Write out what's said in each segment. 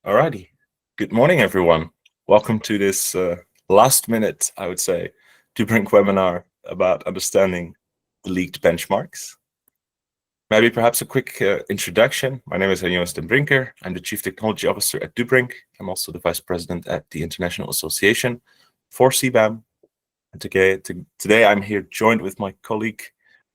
Alrighty. Good morning, everyone. Welcome to this last minute, I would say, Dubrink webinar about understanding the leaked benchmarks. Maybe perhaps a quick introduction. My name is Dubrink. I'm the Chief Technology Officer at Dubrink. I'm also the Vice President at the International Association for CBAM. And today I'm here joined with my colleague.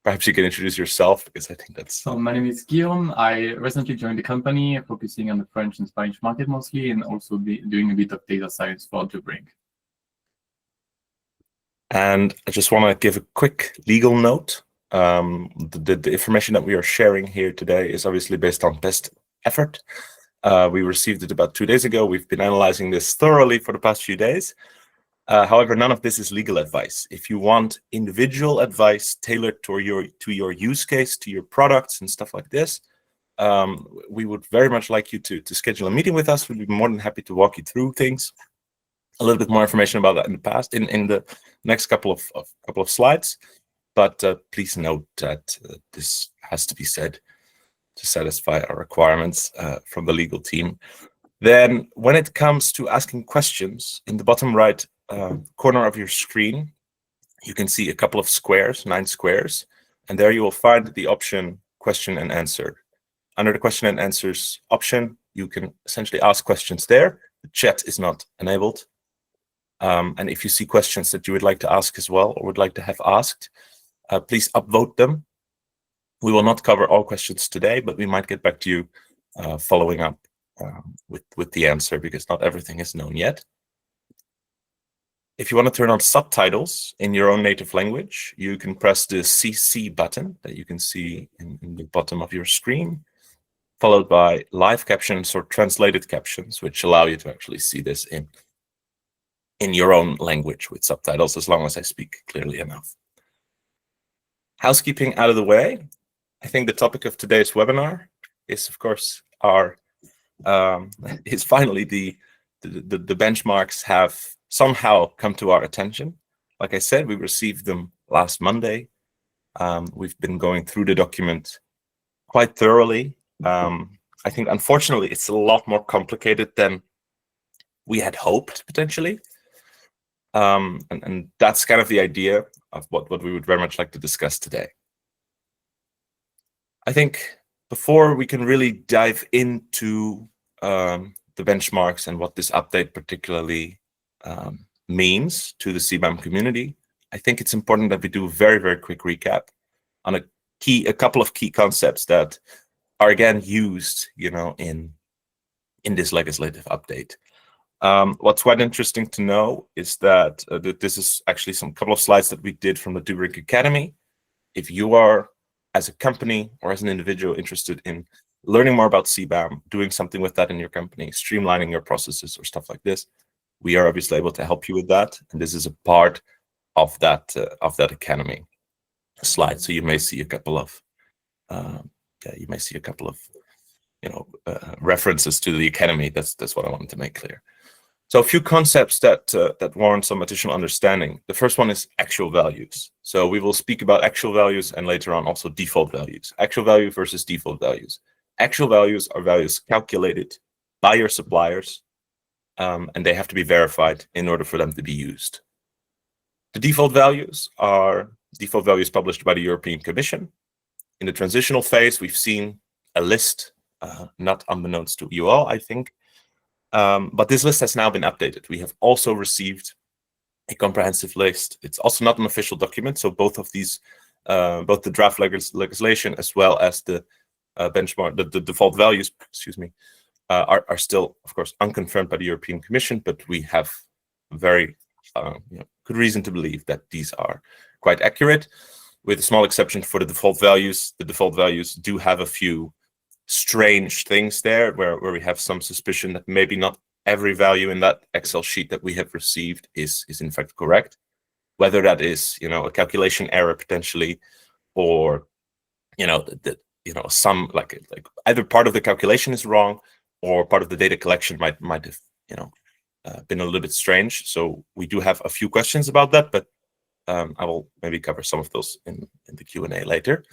Perhaps you can introduce yourself, because I think that's... So my name is Guillaume. I recently joined the company, focusing on the French and Spanish market mostly, and also doing a bit of data science for Dubrink. And I just want to give a quick legal note. The information that we are sharing here today is obviously based on best effort. We received it about 2 days ago. We've been analyzing this thoroughly for the past few days. However, none of this is legal advice. If you want individual advice tailored to your use case, to your products and stuff like this, we would very much like you to schedule a meeting with us. We'd be more than happy to walk you through things. A little bit more information about that in the next couple of slides. But please note that this has to be said to satisfy our requirements from the legal team. Then, when it comes to asking questions, in the bottom right corner of your screen, you can see a couple of squares, 9 squares, and there you will find the option question and answer. Under the question and answers option, you can essentially ask questions there. The chat is not enabled. And if you see questions that you would like to ask as well, or would like to have asked, please upvote them. We will not cover all questions today, but we might get back to you following up with the answer, because not everything is known yet. If you want to turn on subtitles in your own native language, you can press the CC button that you can see in the bottom of your screen, followed by live captions or translated captions, which allow you to actually see this in your own language with subtitles, as long as I speak clearly enough. Housekeeping out of the way, I think the topic of today's webinar is, of course, finally the benchmarks have somehow come to our attention. Like I said, we received them last Monday. We've been going through the document quite thoroughly. I think, unfortunately, it's a lot more complicated than we had hoped, potentially. And that's kind of the idea of what we would very much like to discuss today. I think before we can really dive into the benchmarks and what this update particularly means to the CBAM community, I think it's important that we do a very, very quick recap on a couple of key concepts that are again used, in this legislative update. What's quite interesting to know is that this is actually couple of slides that we did from the Dubrink Academy. If you are, as a company or as an individual, interested in learning more about CBAM, doing something with that in your company, streamlining your processes or stuff like this, we are obviously able to help you with that. And this is a part of that academy slide. So you may see a couple of references to the academy. That's what I wanted to make clear. So a few concepts that warrant some additional understanding. The first one is actual values. So we will speak about actual values and later on also default values. Actual value versus default values. Actual values are values calculated by your suppliers, and they have to be verified in order for them to be used. The default values are default values published by the European Commission. In the transitional phase, we've seen a list, not unbeknownst to you all, I think. But this list has now been updated. We have also received a comprehensive list. It's also not an official document, so both of these, both the draft legislation as well as the benchmark, the default values, are still, of course, unconfirmed by the European Commission, but we have very good reason to believe that these are quite accurate, with a small exception for the default values. The default values do have a few strange things there where we have some suspicion that maybe not every value in that Excel sheet that we have received is in fact correct. Whether that is, a calculation error potentially, or, some like either part of the calculation is wrong or part of the data collection might have, been a little bit strange. So we do have a few questions about that, but I will maybe cover some of those in the Q&A later.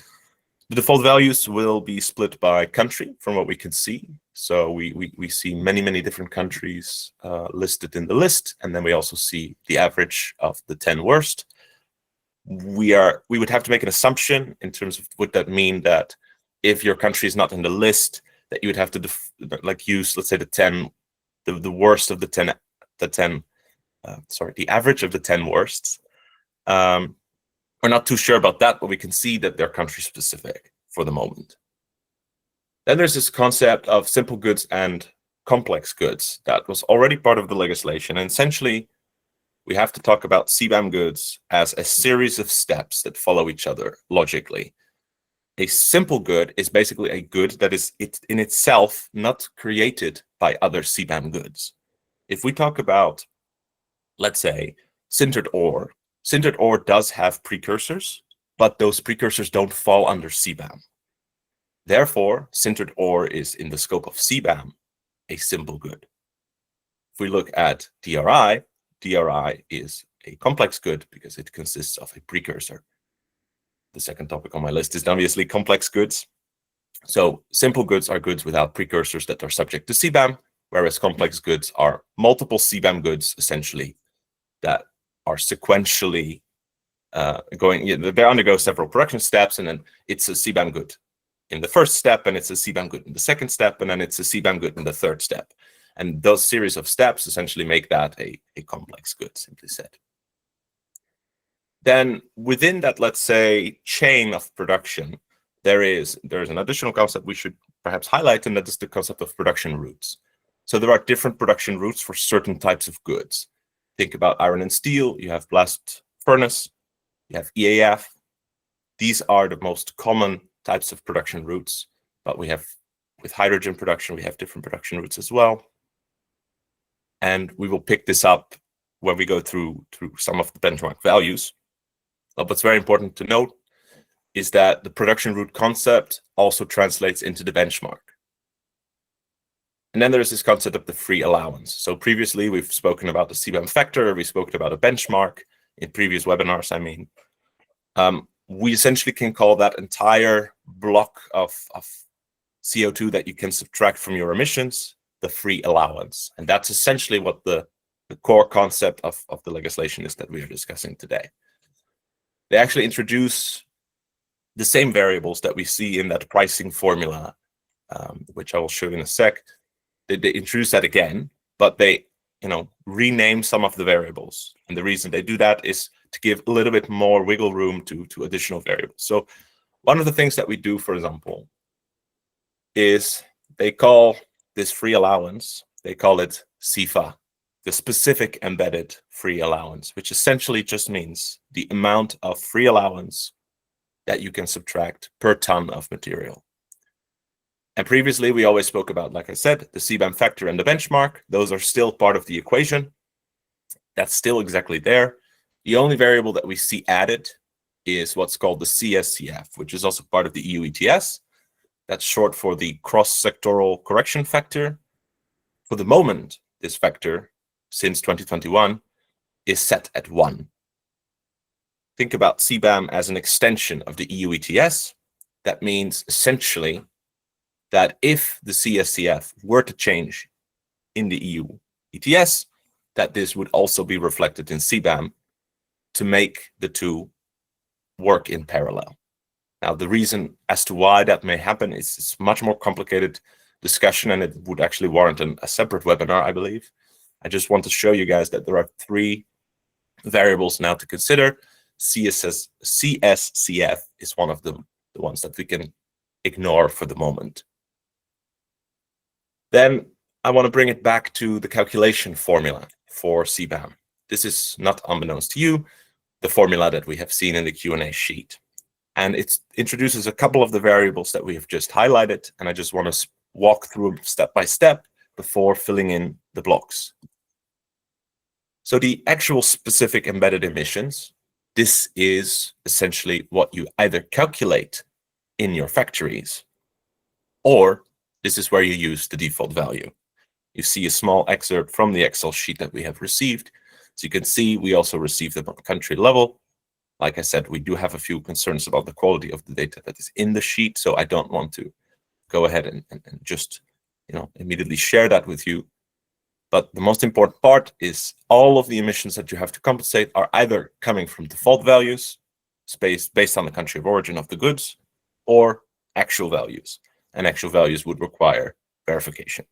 The default values will be split by country, from what we can see. So we see many different countries listed in the list, and then we also see the average of the 10 worst. We would have to make an assumption in terms of would that mean that if your country is not in the list, that you would have to use, let's say, the worst of the 10, the average of the 10 worsts. We're not too sure about that, but we can see that they're country specific for the moment. Then there's this concept of simple goods and complex goods that was already part of the legislation. And essentially, we have to talk about CBAM goods as a series of steps that follow each other logically. A simple good is basically a good that is in itself not created by other CBAM goods. If we talk about, let's say, sintered ore does have precursors, but those precursors don't fall under CBAM. Therefore, sintered ore is in the scope of CBAM, a simple good. If we look at DRI is a complex good because it consists of a precursor. The second topic on my list is obviously complex goods. So simple goods are goods without precursors that are subject to CBAM, whereas complex goods are multiple CBAM goods, essentially, that are sequentially they undergo several production steps, and then it's a CBAM good in the first step, and it's a CBAM good in the second step, and then it's a CBAM good in the third step. And those series of steps essentially make that a complex good, simply said. Then within that, let's say, chain of production, there's an additional concept we should perhaps highlight, and that is the concept of production routes. So there are different production routes for certain types of goods. Think about iron and steel. You have blast furnace, you have EAF. These are the most common types of production routes, but with hydrogen production, we have different production routes as well. And we will pick this up when we go through some of the benchmark values. But what's very important to note is that the production route concept also translates into the benchmark. And then there's this concept of the free allowance. So previously, we've spoken about the CBAM factor. We've spoken about a benchmark in previous webinars, I mean. We essentially can call that entire block of CO2 that you can subtract from your emissions the free allowance. And that's essentially what the core concept of the legislation is that we are discussing today. They actually introduce the same variables that we see in that pricing formula, which I will show you in a sec. They introduce that again, but they rename some of the variables. And the reason they do that is to give a little bit more wiggle room to additional variables. So one of the things that we do, for example, is they call this free allowance, they call it SIFA, the specific embedded free allowance, which essentially just means the amount of free allowance that you can subtract per ton of material. And previously, we always spoke about, like I said, the CBAM factor and the benchmark. Those are still part of the equation. That's still exactly there. The only variable that we see added is what's called the CSCF, which is also part of the EU ETS. That's short for the cross-sectoral correction factor. For the moment, this factor, since 2021, is set at 1. Think about CBAM as an extension of the EU ETS. That means essentially that if the CSCF were to change in the EU ETS, that this would also be reflected in CBAM to make the two work in parallel. Now, the reason as to why that may happen is it's much more complicated discussion, and it would actually warrant a separate webinar, I believe. I just want to show you guys that there are 3 variables now to consider. CSCF is one of them, the ones that we can ignore for the moment. Then I want to bring it back to the calculation formula for CBAM. This is not unbeknownst to you, the formula that we have seen in the Q&A sheet. And it introduces a couple of the variables that we have just highlighted, and I just want to walk through step by step before filling in the blocks. So the actual specific embedded emissions, this is essentially what you either calculate in your factories, or this is where you use the default value. You see a small excerpt from the Excel sheet that we have received. So you can see we also received them on country level. Like I said, we do have a few concerns about the quality of the data that is in the sheet, so I don't want to go ahead and just immediately share that with you. But the most important part is all of the emissions that you have to compensate are either coming from default values, based on the country of origin of the goods, or actual values. And actual values would require verification.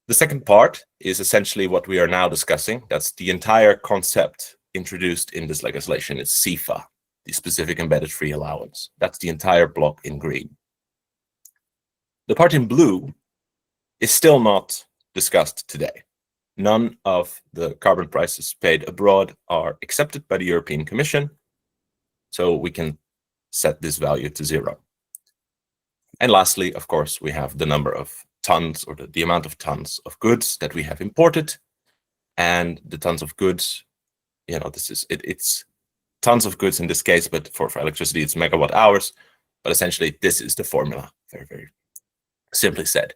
The second part is essentially what we are now discussing. That's the entire concept introduced in this legislation. It's SEFA, the specific embedded free allowance. That's the entire block in green. The part in blue is still not discussed today. None of the carbon prices paid abroad are accepted by the European Commission, so we can set this value to 0. And lastly, of course, we have the number of tons, or the amount of tons of goods that we have imported. And the tons of goods, it's tons of goods in this case, but for electricity, it's megawatt hours. But essentially, this is the formula, very, very simply said.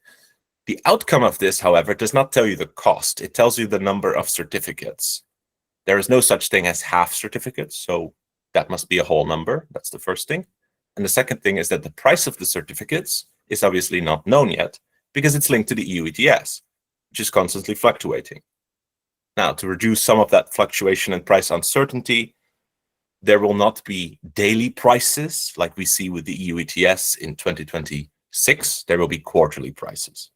The outcome of this, however, does not tell you the cost. It tells you the number of certificates. There is no such thing as half certificates, so that must be a whole number. That's the first thing. And the second thing is that the price of the certificates is obviously not known yet, because it's linked to the EU ETS, which is constantly fluctuating. Now, to reduce some of that fluctuation and price uncertainty, there will not be daily prices like we see with the EU ETS in 2026. There will be quarterly prices.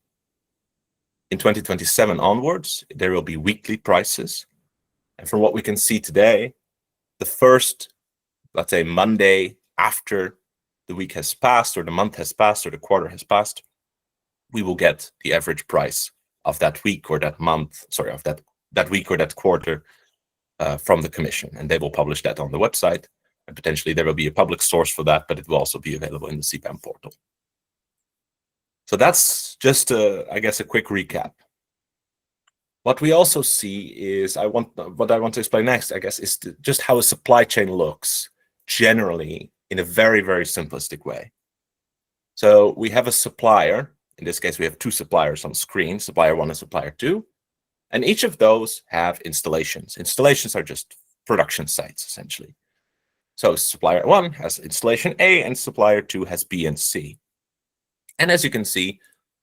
In 2027 onwards, there will be weekly prices. And from what we can see today, the first, let's say, Monday after the week has passed, or the month has passed, or the quarter has passed, we will get the average price of that week or that month, of that week or that quarter from the Commission. And they will publish that on the website. And potentially there will be a public source for that, but it will also be available in the CBAM portal. So that's just, I guess, a quick recap. What we also see is, what I want to explain next, I guess, is just how a supply chain looks generally in a very, very simplistic way. So we have a supplier. In this case, we have 2 suppliers on screen, supplier 1 and supplier 2. And each of those have installations. Installations are just production sites, essentially. So supplier 1 has installation A and supplier 2 has B and C. And as you can see,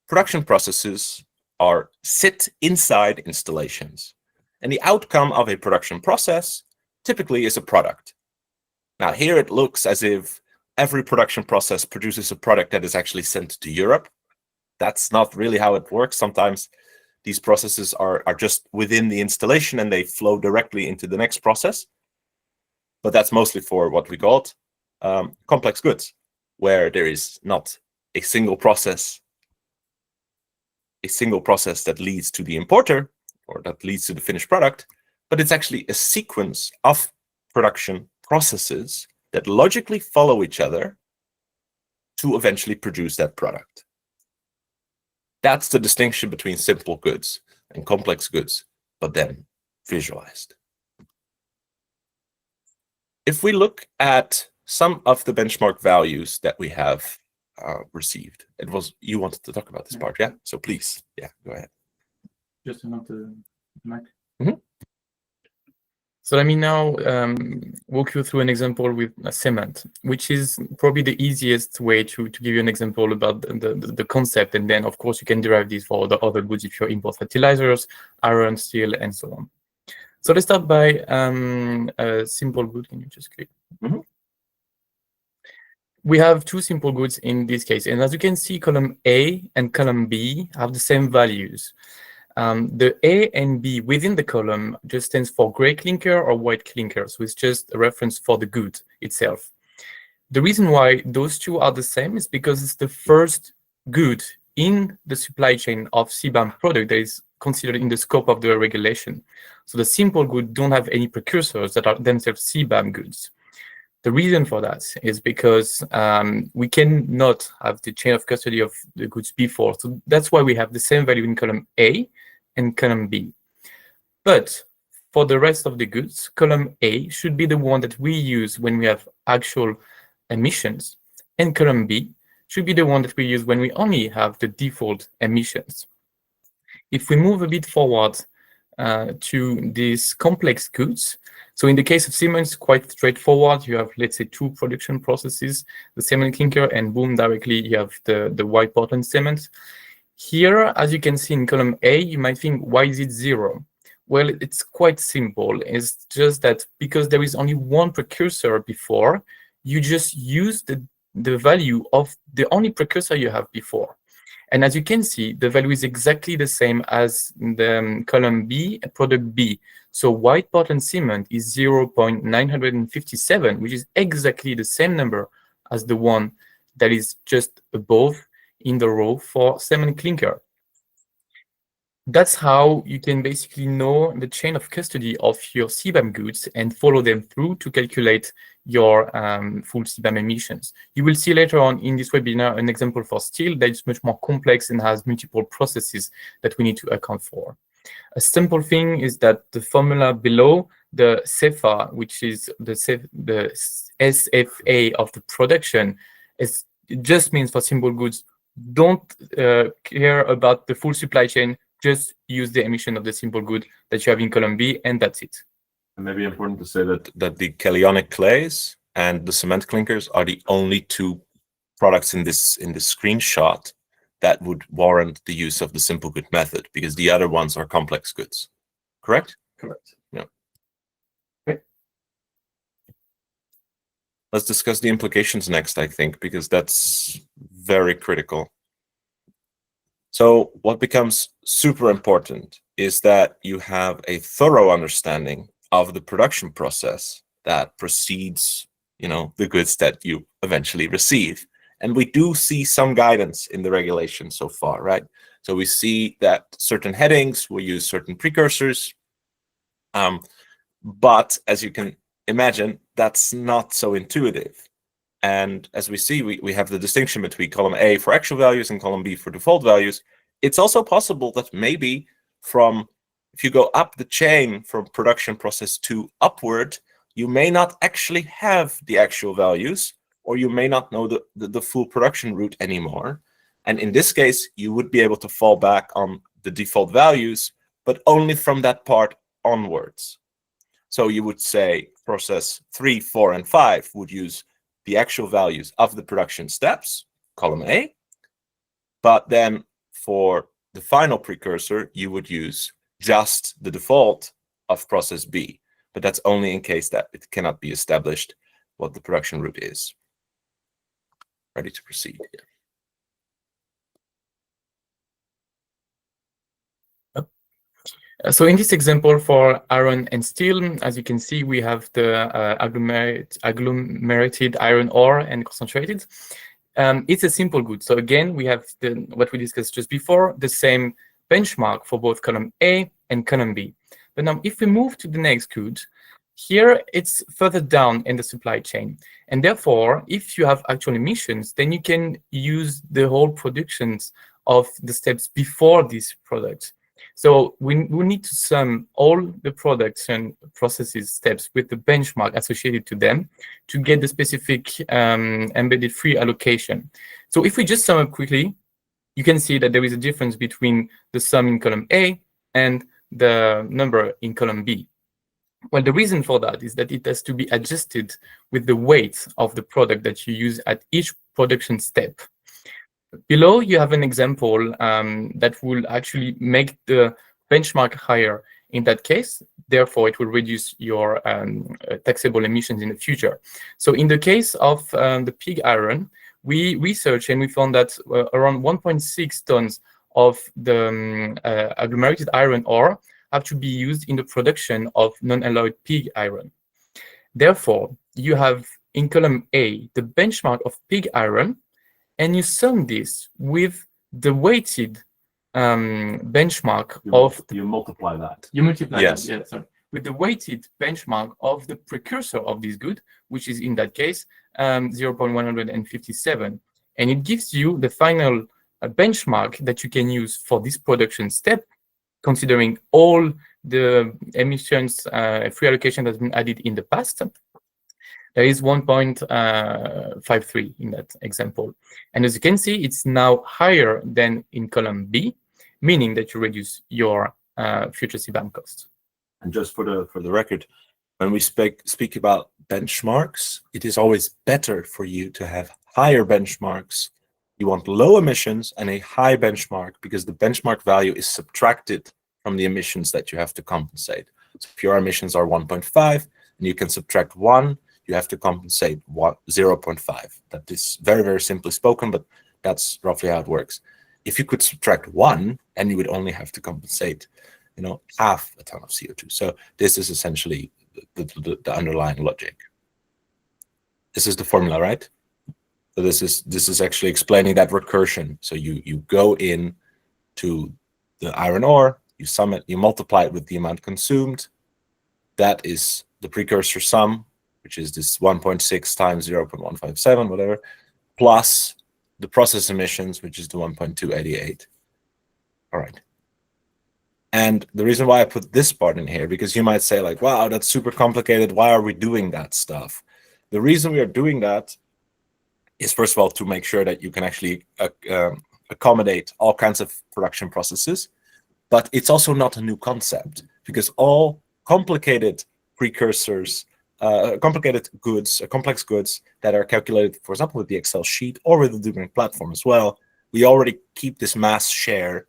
production processes sit inside installations. And the outcome of a production process typically is a product. Now, here it looks as if every production process produces a product that is actually sent to Europe. That's not really how it works. Sometimes these processes are just within the installation and they flow directly into the next process. But that's mostly for what we call complex goods, where there is not a single process that leads to the importer or that leads to the finished product, but it's actually a sequence of production processes that logically follow each other to eventually produce that product. That's the distinction between simple goods and complex goods, but then visualized. If we look at some of the benchmark values that we have received, you wanted to talk about this part, yeah? So please, go ahead. Just turn off the mic. Mm-hmm. So let me now walk you through an example with cement, which is probably the easiest way to give you an example about the concept. And then, of course, you can derive this for the other goods if you import fertilizers, iron, steel, and so on. So let's start by a simple good. Can you just click? Mm-hmm. We have 2 simple goods in this case. And as you can see, column A and column B have the same values. The A and B within the column just stands for gray clinker or white clinker. So it's just a reference for the good itself. The reason why those 2 are the same is because it's the first good in the supply chain of CBAM product that is considered in the scope of the regulation. So the simple goods don't have any precursors that are themselves CBAM goods. The reason for that is because we cannot have the chain of custody of the goods before. So that's why we have the same value in column A and column B. But for the rest of the goods, column A should be the one that we use when we have actual emissions, and column B should be the one that we use when we only have the default emissions. If we move a bit forward to these complex goods. So in the case of cement, quite straightforward. You have, let's say, two production processes, the cement clinker, and boom, directly you have the white Portland cement. Here, as you can see in column A, you might think, why is it 0? Well, it's quite simple. It's just that because there is only one precursor before, you just use the value of the only precursor you have before. And as you can see, the value is exactly the same as the column B, product B. So white Portland cement is 0.957, which is exactly the same number as the one that is just above in the row for cement clinker. That's how you can basically know the chain of custody of your CBAM goods and follow them through to calculate your full CBAM emissions. You will see later on in this webinar an example for steel that is much more complex and has multiple processes that we need to account for. A simple thing is that the formula below, the SEFA, which is the SFA of the production, it just means for simple goods, don't care about the full supply chain, just use the emission of the simple good that you have in column B, and that's it. It may be important to say that the calionic clays and the cement clinkers are the only two products in this screenshot that would warrant the use of the simple good method, because the other ones are complex goods. Correct? Correct. Yeah. Okay. Let's discuss the implications next, I think, because that's very critical. So what becomes super important is that you have a thorough understanding of the production process that precedes, the goods that you eventually receive. And we do see some guidance in the regulation so far, right? So we see that certain headings will use certain precursors. But as you can imagine, that's not so intuitive. And as we see, we have the distinction between column A for actual values and column B for default values. It's also possible that maybe if you go up the chain from production process 2 upward, you may not actually have the actual values, or you may not know the full production route anymore. And in this case, you would be able to fall back on the default values, but only from that part onwards. So you would say process 3, 4, and 5 would use the actual values of the production steps, column A, but then for the final precursor, you would use just the default of process B, but that's only in case that it cannot be established what the production route is. Ready to proceed. So in this example for iron and steel, as you can see, we have the agglomerated iron ore and concentrated. It's a simple good. So again, we have what we discussed just before, the same benchmark for both column A and column B. But now if we move to the next good, here it's further down in the supply chain. And therefore, if you have actual emissions, then you can use the whole productions of the steps before these products. So we need to sum all the production processes steps with the benchmark associated to them to get the specific embedded free allocation. So if we just sum up quickly, you can see that there is a difference between the sum in column A and the number in column B. Well, the reason for that is that it has to be adjusted with the weight of the product that you use at each production step. Below, you have an example that will actually make the benchmark higher in that case. Therefore, it will reduce your taxable emissions in the future. So in the case of the pig iron, we researched and we found that around 1.6 tons of the agglomerated iron ore have to be used in the production of non-alloyed pig iron. Therefore, you have in column A the benchmark of pig iron, and you sum this with the weighted benchmark you multiply that. You multiply yes. that, yeah, sorry. With the weighted benchmark of the precursor of this good, which is in that case 0.157, and it gives you the final benchmark that you can use for this production step, considering all the emissions free allocation that's been added in the past. There is 1.53 in that example. And as you can see, it's now higher than in column B, meaning that you reduce your future CBAM costs. And just for the record, when we speak about benchmarks, it is always better for you to have higher benchmarks. You want low emissions and a high benchmark, because the benchmark value is subtracted from the emissions that you have to compensate. So if your emissions are 1.5 and you can subtract 1, you have to compensate 0.5. That is very, very simply spoken, but that's roughly how it works. If you could subtract 1, and you would only have to compensate, half a ton of CO2. So this is essentially the underlying logic. This is the formula, right? So this is actually explaining that recursion. So you go in to the iron ore, you sum it, you multiply it with the amount consumed. That is the precursor sum, which is this 1.6 times 0.157, whatever, plus the process emissions, which is the 1.288. All right. And the reason why I put this part in here, because you might say like, wow, that's super complicated. Why are we doing that stuff? The reason we are doing that is, first of all, to make sure that you can actually accommodate all kinds of production processes. But it's also not a new concept, because all complicated precursors, complex goods that are calculated, for example, with the Excel sheet or with the Dubrink platform as well, we already keep this mass share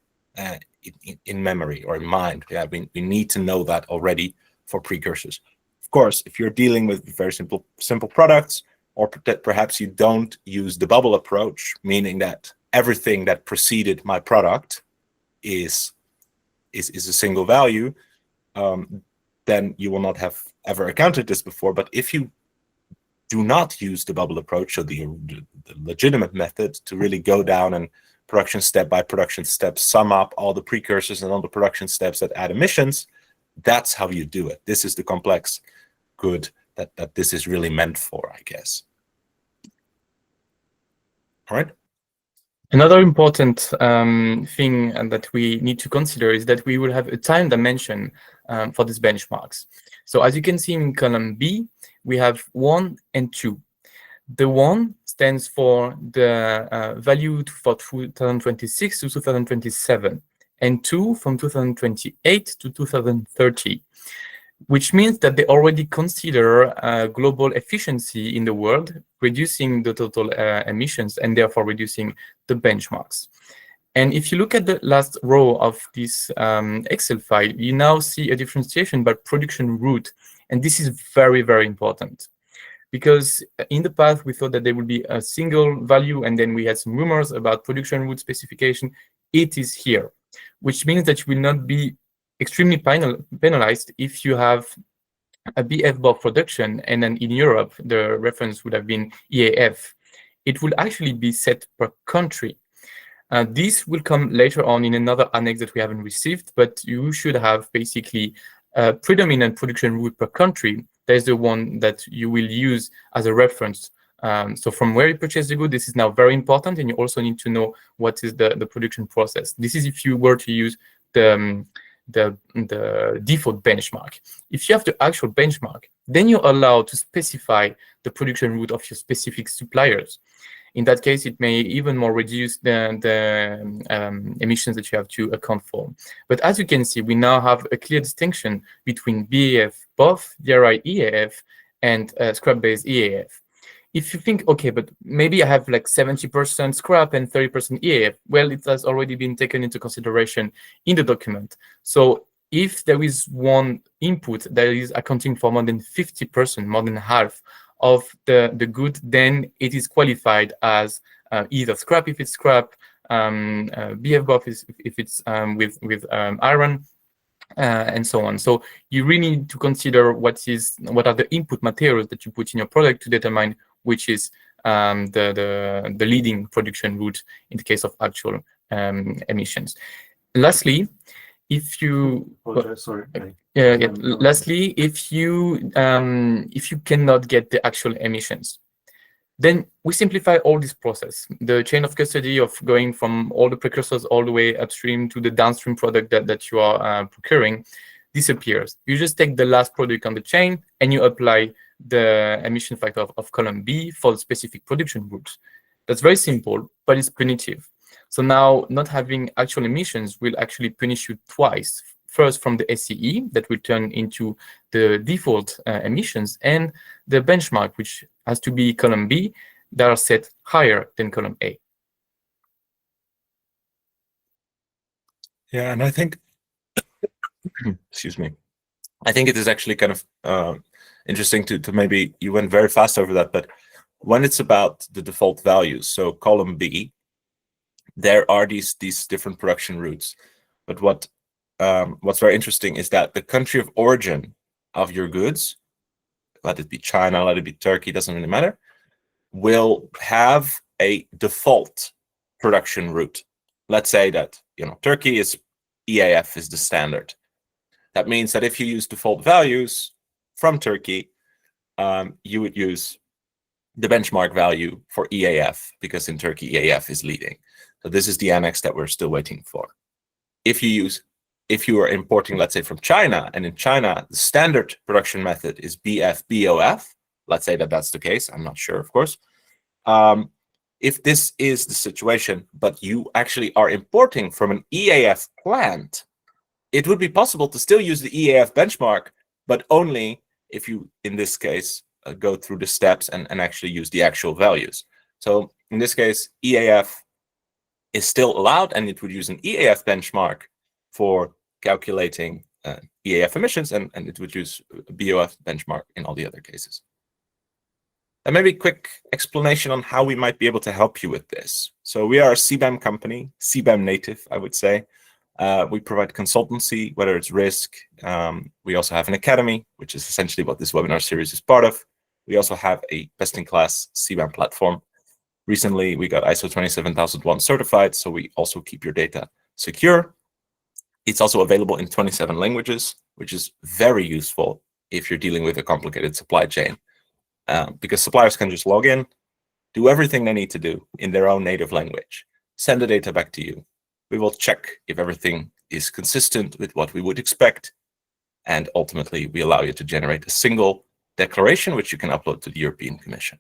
in memory or in mind. Yeah, we need to know that already for precursors. Of course, if you're dealing with very simple products, or perhaps you don't use the bubble approach, meaning that everything that preceded my product is a single value, then you will not have ever encountered this before. But if you do not use the bubble approach, so the legitimate method to really go down and production step by production step, sum up all the precursors and all the production steps that add emissions, that's how you do it. This is the complex good that this is really meant for, I guess. All right. Another important thing that we need to consider is that we will have a time dimension for these benchmarks. So as you can see in column B, we have 1 and 2. The 1 stands for the value for 2026 to 2027, and 2 from 2028 to 2030, which means that they already consider global efficiency in the world, reducing the total emissions and therefore reducing the benchmarks. And if you look at the last row of this Excel file, you now see a differentiation by production route. And this is very, very important, because in the past, we thought that there would be a single value, and then we had some rumors about production route specification. It is here, which means that you will not be extremely penalized if you have a BF-BOF production, and then in Europe, the reference would have been EAF. It will actually be set per country. This will come later on in another annex that we haven't received, but you should have basically a predominant production route per country. There's the one that you will use as a reference. So from where you purchase the good, this is now very important, and you also need to know what is the production process. This is if you were to use the default benchmark. If you have the actual benchmark, then you're allowed to specify the production route of your specific suppliers. In that case, it may even more reduce the emissions that you have to account for. But as you can see, we now have a clear distinction between BAF, BOF, DRI, EAF, and scrap-based EAF. If you think, okay, but maybe I have like 70% scrap and 30% EAF, well, it has already been taken into consideration in the document. So if there is one input that is accounting for more than 50%, more than half of the good, then it is qualified as either scrap if it's scrap, BF-BOF if it's with iron, and so on. So you really need to consider what are the input materials that you put in your product to determine which is the leading production route in the case of actual emissions. Lastly, if you lastly, if you cannot get the actual emissions, then we simplify all this process. The chain of custody of going from all the precursors all the way upstream to the downstream product that you are procuring disappears. You just take the last product on the chain and you apply the emission factor of column B for the specific production routes. That's very simple, but it's punitive. So now not having actual emissions will actually punish you twice. first from the SCE that will turn into the default emissions, and the benchmark, which has to be column B, that are set higher than column A. Yeah, and I think, excuse me, I think it is actually kind of interesting to maybe, you went very fast over that, but when it's about the default values, so column B, there are these different production routes. But what's very interesting is that the country of origin of your goods, let it be China, let it be Turkey, doesn't really matter, will have a default production route. Let's say that Turkey is EAF is the standard. That means that if you use default values from Turkey, you would use the benchmark value for EAF, because in Turkey EAF is leading. So this is the annex that we're still waiting for. If you are importing, let's say, from China, and in China the standard production method is BF-BOF, let's say that that's the case, I'm not sure, of course. If this is the situation, but you actually are importing from an EAF plant, it would be possible to still use the EAF benchmark, but only if you, in this case, go through the steps and actually use the actual values. So in this case, EAF is still allowed, and it would use an EAF benchmark for calculating EAF emissions, and it would use a BOF benchmark in all the other cases. And maybe a quick explanation on how we might be able to help you with this. So we are a CBAM company, CBAM native, I would say. We provide consultancy, whether it's risk. We also have an academy, which is essentially what this webinar series is part of. We also have a best-in-class CBAM platform. Recently, we got ISO 27001 certified, so we also keep your data secure. It's also available in 27 languages, which is very useful if you're dealing with a complicated supply chain, because suppliers can just log in, do everything they need to do in their own native language, send the data back to you. We will check if everything is consistent with what we would expect, and ultimately we allow you to generate a single declaration which you can upload to the European Commission.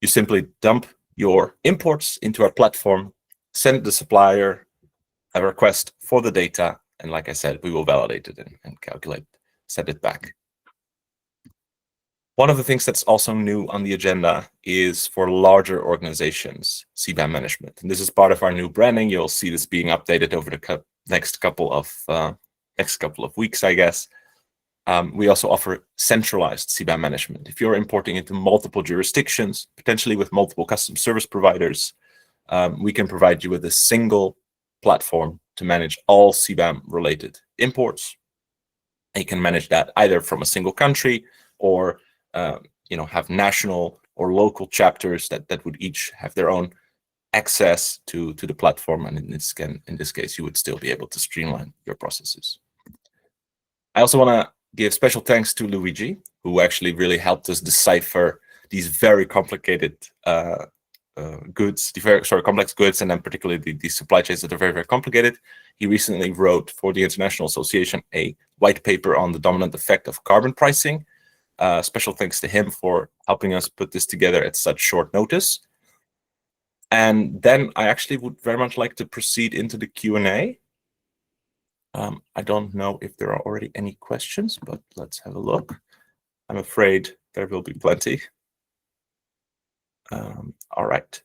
You simply dump your imports into our platform, send the supplier a request for the data, and like I said, we will validate it and calculate, send it back. One of the things that's also new on the agenda is for larger organizations, CBAM management. And this is part of our new branding. You'll see this being updated over the next couple of weeks, I guess. We also offer centralized CBAM management. If you're importing into multiple jurisdictions, potentially with multiple custom service providers, we can provide you with a single platform to manage all CBAM-related imports. And you can manage that either from a single country or have national or local chapters that would each have their own access to the platform. And in this case, you would still be able to streamline your processes. I also want to give special thanks to Luigi, who actually really helped us decipher these very complicated goods, complex goods, and then particularly these supply chains that are very, very complicated. He recently wrote for the International Association a white paper on the dominant effect of carbon pricing. Special thanks to him for helping us put this together at such short notice. And then I actually would very much like to proceed into the Q&A. I don't know if there are already any questions, but let's have a look. I'm afraid there will be plenty. All right.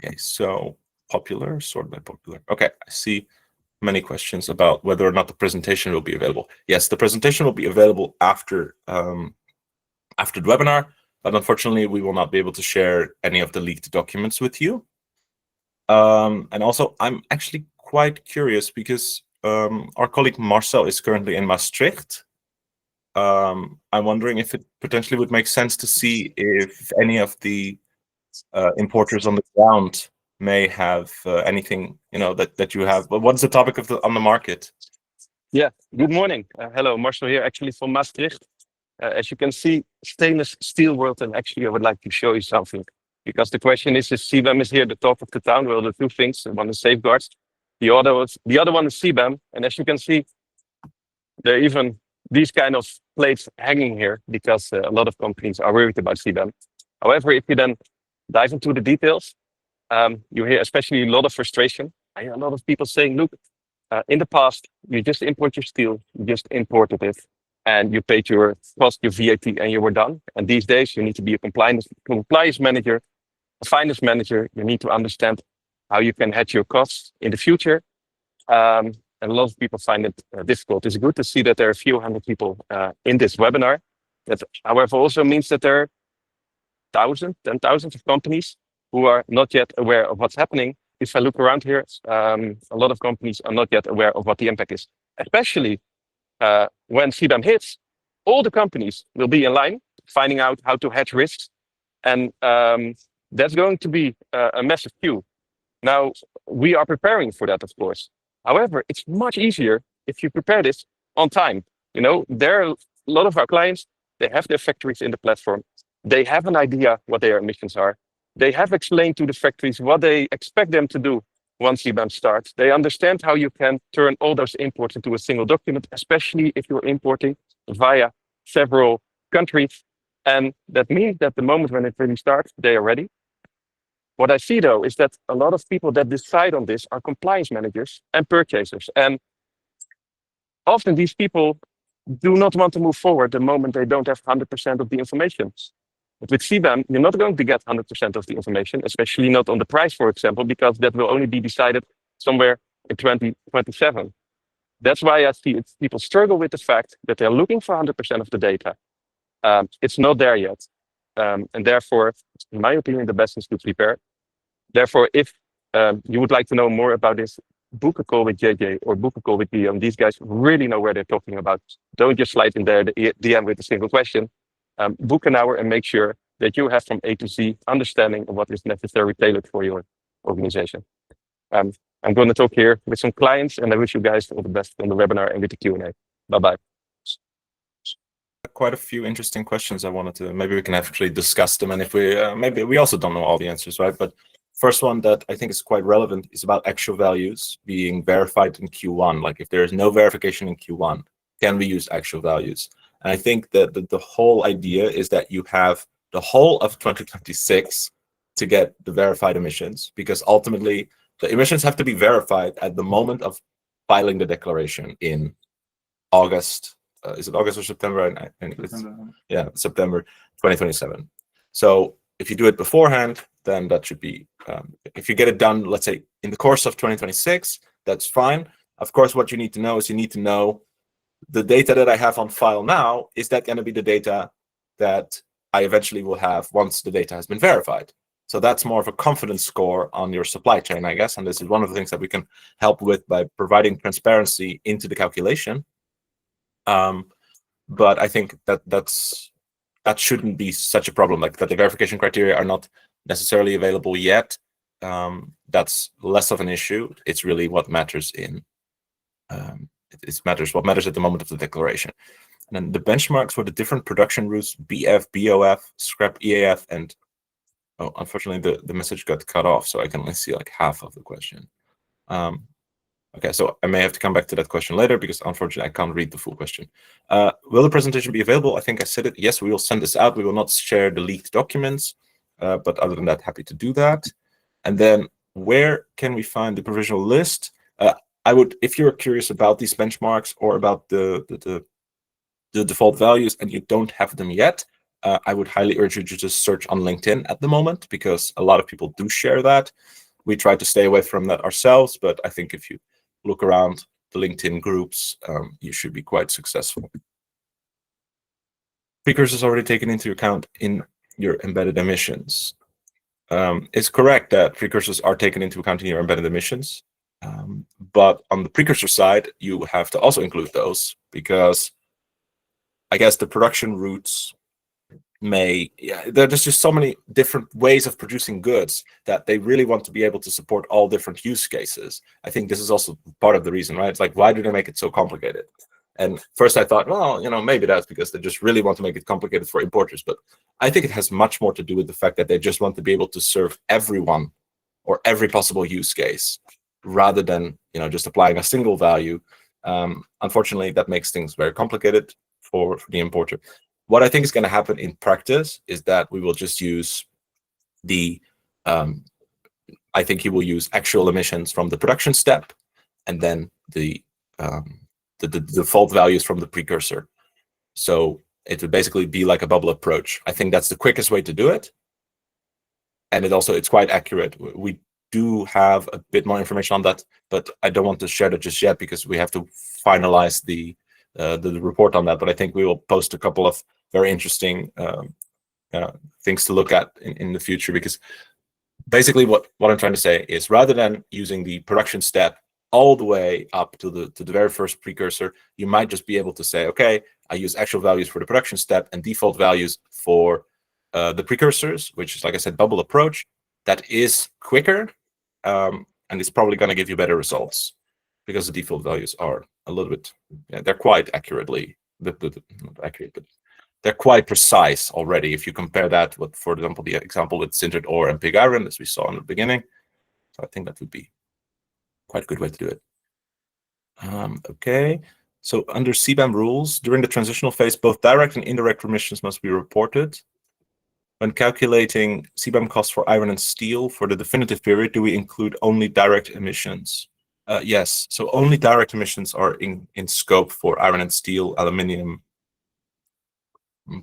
Okay, so popular, sorted by popular. Okay, I see many questions about whether or not the presentation will be available. Yes, the presentation will be available after the webinar, but unfortunately, we will not be able to share any of the leaked documents with you. And also, I'm actually quite curious because our colleague Marcel is currently in Maastricht. I'm wondering if it potentially would make sense to see if any of the importers on the ground may have anything that you have. But what's the topic on the market? Yeah, good morning. Hello, Marcel here, actually from Maastricht. As you can see, stainless steel world, and actually I would like to show you something. Because the question is, CBAM is here, the talk of the town. Well, the two things, one is safeguards, the other one is CBAM. And as you can see, there are even these kind of plates hanging here because a lot of companies are worried about CBAM. However, if you then dive into the details, you hear especially a lot of frustration. I hear a lot of people saying, look, In the past, you just import your steel, you just imported it, and you paid your cost, your VAT, and you were done. And these days, you need to be a compliance manager, a finance manager. You need to understand how you can hedge your costs in the future. And a lot of people find it difficult. It's good to see that there are a few hundred people in this webinar. That, however, also means that there are thousands and thousands of companies who are not yet aware of what's happening. If I look around here, a lot of companies are not yet aware of what the impact is, especially when CBAM hits. All the companies will be in line, finding out how to hedge risks. And that's going to be a massive queue. Now, we are preparing for that, of course. However, it's much easier if you prepare this on time. You know, there are a lot of our clients, they have their factories in the platform. They have an idea what their emissions are. They have explained to the factories what they expect them to do once CBAM starts. They understand how you can turn all those imports into a single document, especially if you're importing via several countries. And that means that the moment when it really starts, they are ready. What I see, though, is that a lot of people that decide on this are compliance managers and purchasers. And often these people do not want to move forward the moment they don't have 100% of the information. But with CBAM, you're not going to get 100% of the information, especially not on the price, for example, because that will only be decided somewhere in 2027. That's why I see people struggle with the fact that they're looking for 100% of the data. It's not there yet. And therefore, in my opinion, the best is to prepare. Therefore, if you would like to know more about this, book a call with JJ or book a call with Guillaume. These guys really know where they're talking about. Don't just slide in there the DM with a single question. Book an hour and make sure that you have from A to Z understanding of what is necessary tailored for your organization. I'm going to talk here with some clients, and I wish you guys all the best on the webinar and with the Q&A. Bye-bye. Quite a few interesting questions I wanted to, maybe we can actually discuss them. And if we, maybe we also don't know all the answers, right? But first one that I think is quite relevant is about actual values being verified in Q1. Like if there is no verification in Q1, can we use actual values? And I think that the whole idea is that you have the whole of 2026 to get the verified emissions, because ultimately the emissions have to be verified at the moment of filing the declaration in August. Is it August or September? Yeah, September 2027. So if you do it beforehand, then that should be, if you get it done, let's say in the course of 2026, that's fine. Of course, what you need to know is you need to know the data that I have on file now, is that going to be the data that I eventually will have once the data has been verified? So that's more of a confidence score on your supply chain, I guess. And this is one of the things that we can help with by providing transparency into the calculation. But I think that shouldn't be such a problem, like that the verification criteria are not necessarily available yet. That's less of an issue. It's really what matters in what matters at the moment of the declaration. And then the benchmarks for the different production routes, BF, BOF, scrap EAF, and oh, unfortunately the message got cut off, so I can only see like half of the question. Okay, so I may have to come back to that question later because unfortunately I can't read the full question. Will the presentation be available? I think I said it. Yes, we will send this out. We will not share the leaked documents, but other than that, happy to do that. And then where can we find the provisional list? I would, if you're curious about these benchmarks or about the default values and you don't have them yet, I would highly urge you to just search on LinkedIn at the moment, because a lot of people do share that. We try to stay away from that ourselves, but I think if you look around the LinkedIn groups, you should be quite successful. Precursors already taken into account in your embedded emissions. It's correct that precursors are taken into account in your embedded emissions. But on the precursor side, you have to also include those, because I guess the production routes there's just so many different ways of producing goods that they really want to be able to support all different use cases. I think this is also part of the reason, right? It's like, why do they make it so complicated? And first I thought, well, maybe that's because they just really want to make it complicated for importers. But I think it has much more to do with the fact that they just want to be able to serve everyone or every possible use case, rather than just applying a single value. Unfortunately, that makes things very complicated for the importer. What I think is going to happen in practice is that we will just use I think he will use actual emissions from the production step, and then the default values from the precursor. So it would basically be like a bubble approach. I think that's the quickest way to do it. And it's quite accurate. We do have a bit more information on that, but I don't want to share that just yet because we have to finalize the report on that. But I think we will post a couple of very interesting things to look at in the future, because basically what I'm trying to say is, rather than using the production step all the way up to the very first precursor, you might just be able to say, okay, I use actual values for the production step and default values for the precursors, which is, like I said, bubble approach. That is quicker, and it's probably going to give you better results because the default values are a little bit, they're quite accurately, not accurate, but they're quite precise already. If you compare that with, for example, the example with sintered ore and pig iron, as we saw in the beginning. So I think that would be quite a good way to do it. Okay, so under CBAM rules, during the transitional phase, both direct and indirect emissions must be reported. When calculating CBAM costs for iron and steel for the definitive period, do we include only direct emissions? Yes, so only direct emissions are in scope for iron and steel, aluminium,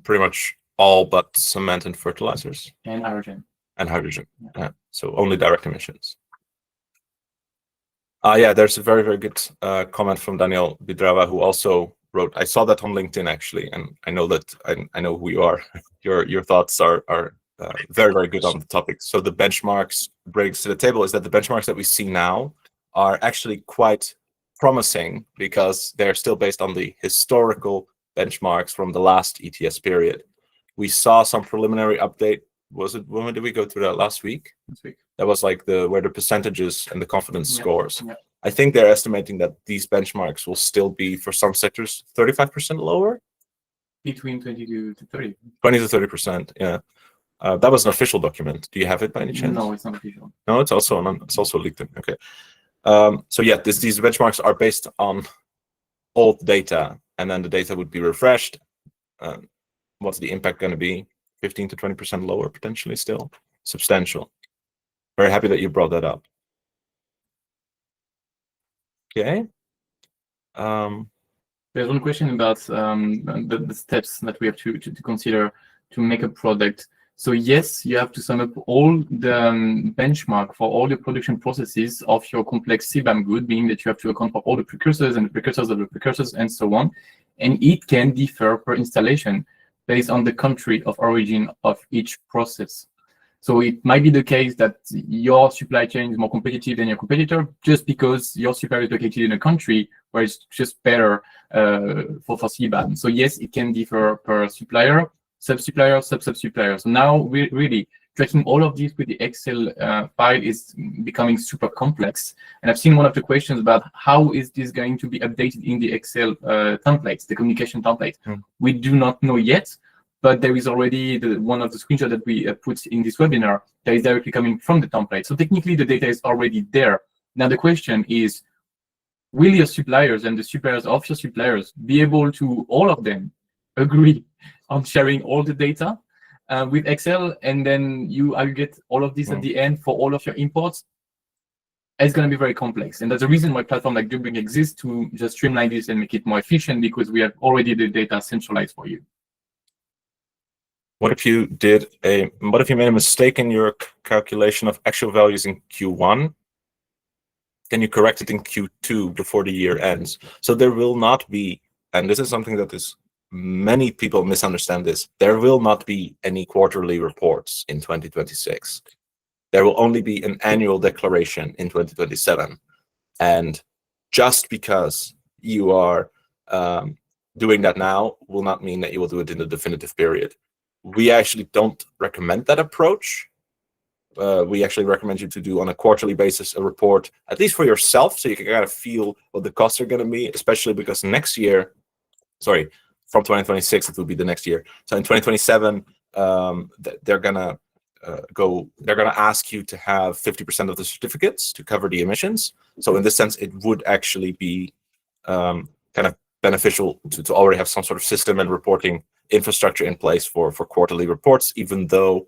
pretty much all but cement and fertilizers. And hydrogen. And hydrogen, yeah. So only direct emissions. Yeah, there's a very, very good comment from Daniel Bidrava, who also wrote, I saw that on LinkedIn actually, and I know that I know who you are. Your thoughts are very, very good on the topic. So the benchmarks brings to the table is that the benchmarks that we see now are actually quite promising, because they're still based on the historical benchmarks from the last ETS period. We saw some preliminary update. Was it, when did we go through that? Last week? This week. That was like where the percentages and the confidence scores. Yeah. I think they're estimating that these benchmarks will still be, for some sectors, 35% lower. Between 20 to 30. 20 to 30%, yeah. That was an official document. Do you have it by any chance? No, it's not official. No, it's also leaked. Okay. So yeah, these benchmarks are based on old data, and then the data would be refreshed. What's the impact going to be? 15 to 20% lower, potentially still. Substantial. Very happy that you brought that up. Okay. There's one question about the steps that we have to consider to make a product. So yes, you have to sum up all the benchmark for all the production processes of your complex CBAM good, meaning that you have to account for all the precursors and the precursors of the precursors and so on. And it can differ per installation based on the country of origin of each process. So it might be the case that your supply chain is more competitive than your competitor, just because your supplier is located in a country where it's just better for CBAM. So yes, it can differ per supplier, sub-supplier, sub-sub-supplier. So now we're really tracking all of this with the Excel file is becoming super complex. And I've seen one of the questions about how is this going to be updated in the Excel templates, the communication template. We do not know yet. But there is already one of the screenshots that we put in this webinar that is directly coming from the template. So technically, the data is already there. Now, the question is, will your suppliers and the suppliers of your suppliers be able to, all of them, agree on sharing all the data with Excel, and then you aggregate all of this at the end for all of your imports? It's going to be very complex. And that's the reason why platform like Dubrink exists, to just streamline this and make it more efficient, because we have already the data centralized for you. What if you made a mistake in your calculation of actual values in Q1? Can you correct it in Q2 before the year ends? So there will not be, and this is something that many people misunderstand this, there will not be any quarterly reports in 2026. There will only be an annual declaration in 2027. And just because you are doing that now will not mean that you will do it in the definitive period. We actually don't recommend that approach. We actually recommend you to do on a quarterly basis a report, at least for yourself, so you can kind of feel what the costs are going to be, especially because next year, sorry, from 2026, it will be the next year. So in 2027, they're going to ask you to have 50% of the certificates to cover the emissions. So in this sense, it would actually be kind of beneficial to already have some sort of system and reporting infrastructure in place for quarterly reports, even though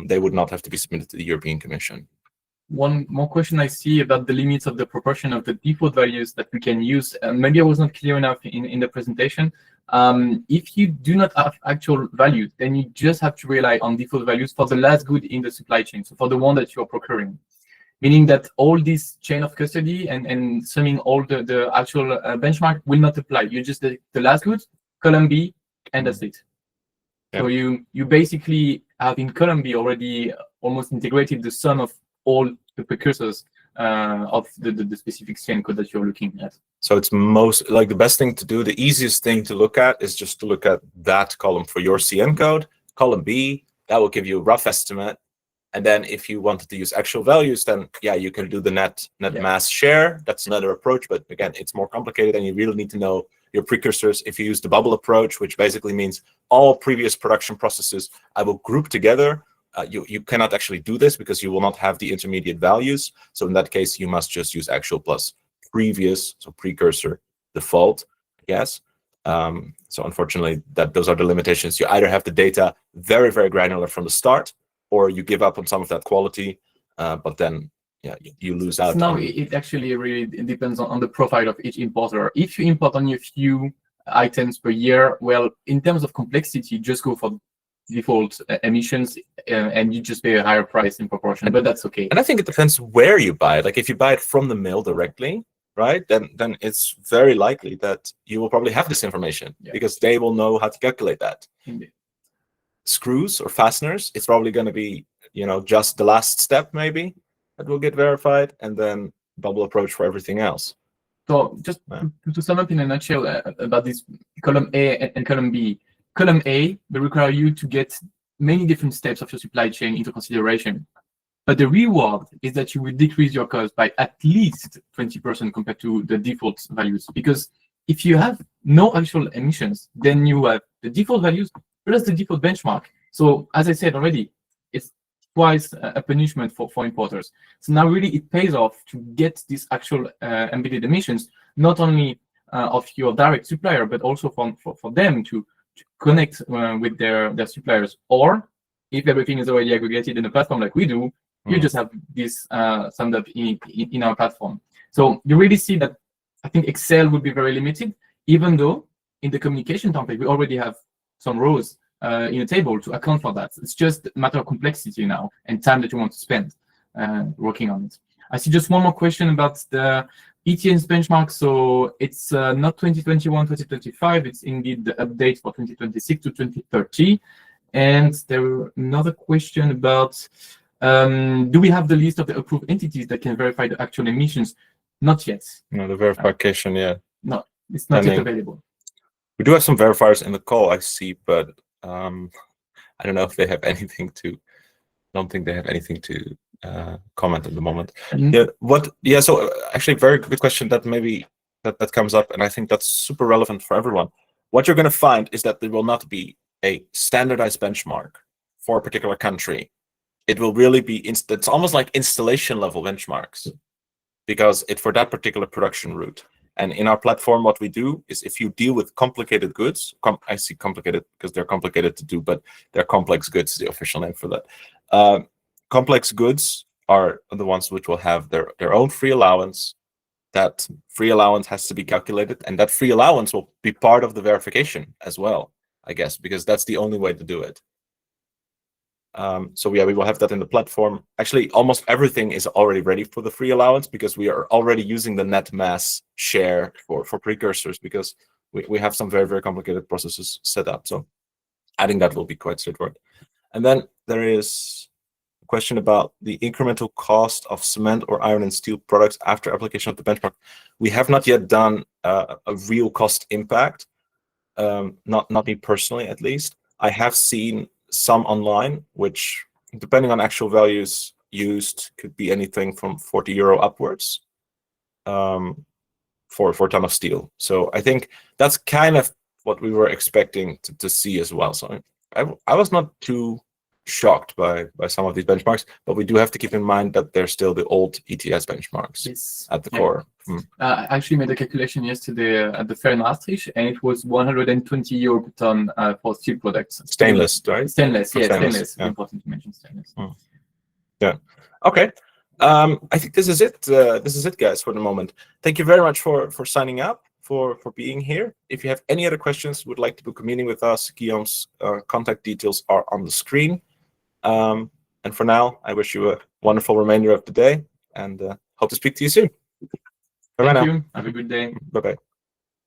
they would not have to be submitted to the European Commission. one more question I see about the limits of the proportion of the default values that we can use. Maybe I was not clear enough in the presentation. If you do not have actual values, then you just have to rely on default values for the last good in the supply chain, so for the one that you're procuring. Meaning that all this chain of custody and summing all the actual benchmark will not apply. You just the last good, column B, and that's it. Yeah. So you basically have in column B already almost integrated the sum of all the precursors of the specific chain code that you're looking at. So it's most like the best thing to do, the easiest thing to look at is just to look at that column for your CN code, column B, that will give you a rough estimate. And then if you wanted to use actual values, then yeah, you can do the net mass share. That's another approach, but again, it's more complicated and you really need to know your precursors. If you use the bubble approach, which basically means all previous production processes, I will group together. You cannot actually do this because you will not have the intermediate values. So in that case, you must just use actual plus previous, so precursor default, I guess. So unfortunately, those are the limitations. You either have the data very, very granular from the start, or you give up on some of that quality, but then yeah, you lose out. So now it actually really depends on the profile of each importer. If you import only a few items per year, well, in terms of complexity, just go for default emissions and you just pay a higher price in proportion, but that's okay. And I think it depends where you buy it. Like if you buy it from the mill directly, right, then it's very likely that you will probably have this information because they will know how to calculate that. Indeed. Screws or fasteners, it's probably going to be, you know, just the last step maybe that will get verified, and then bubble approach for everything else. So just to sum up in a nutshell about this column A and column B. Column A will require you to get many different steps of your supply chain into consideration. But the reward is that you will decrease your cost by at least 20% compared to the default values. Because if you have no actual emissions, then you have the default values plus the default benchmark. So as I said already, it's twice a punishment for importers. So now really it pays off to get these actual embedded emissions, not only of your direct supplier, but also for them to connect with their suppliers. Or if everything is already aggregated in a platform like we do, you just have this summed up in our platform. So you really see that I think Excel would be very limited, even though in the communication template, we already have some rows in a table to account for that. It's just a matter of complexity now and time that you want to spend working on it. I see just one more question about the ETN's benchmark. So it's not 2021, 2025. It's indeed the update for 2026 to 2030. And there were another question about, do we have the list of the approved entities that can verify the actual emissions? Not yet. No, the verification, no, it's not yet available. We do have some verifiers in the call, I see, but I don't know if they have anything to. Don't think they have anything to comment at the moment. So actually, very good question that maybe that comes up, and I think that's super relevant for everyone. What you're going to find is that there will not be a standardized benchmark for a particular country. It will really be it's almost like installation level benchmarks, because it's for that particular production route. And in our platform, what we do is if you deal with complicated goods, I see complicated because they're complicated to do, but they're complex goods, the official name for that. Complex goods are the ones which will have their own free allowance. That free allowance has to be calculated, and that free allowance will be part of the verification as well, I guess, because that's the only way to do it. So yeah, we will have that in the platform. Actually, almost everything is already ready for the free allowance because we are already using the net mass share for precursors, because we have some very, very complicated processes set up. So adding that will be quite straightforward. And then there is a question about the incremental cost of cement or iron and steel products after application of the benchmark. We have not yet done a real cost impact, not me personally at least. I have seen some online, which depending on actual values used could be anything from 40 euro upwards for a ton of steel. So I think that's kind of what we were expecting to see as well. So I was not too shocked by some of these benchmarks, but we do have to keep in mind that they're still the old ETS benchmarks at the core. I actually made a calculation yesterday at the fair in Maastricht, and it was 120 euro per ton for steel products. Stainless, right? Stainless, yeah, stainless. Yeah. Important to mention stainless. Yeah. Okay. I think this is it. This is it, guys, for the moment. Thank you very much for signing up, for being here. If you have any other questions, would like to book a meeting with us, Guillaume's contact details are on the screen. And for now, I wish you a wonderful remainder of the day, and hope to speak to you soon. Bye-bye now. Thank you. Have a good day. Bye-bye.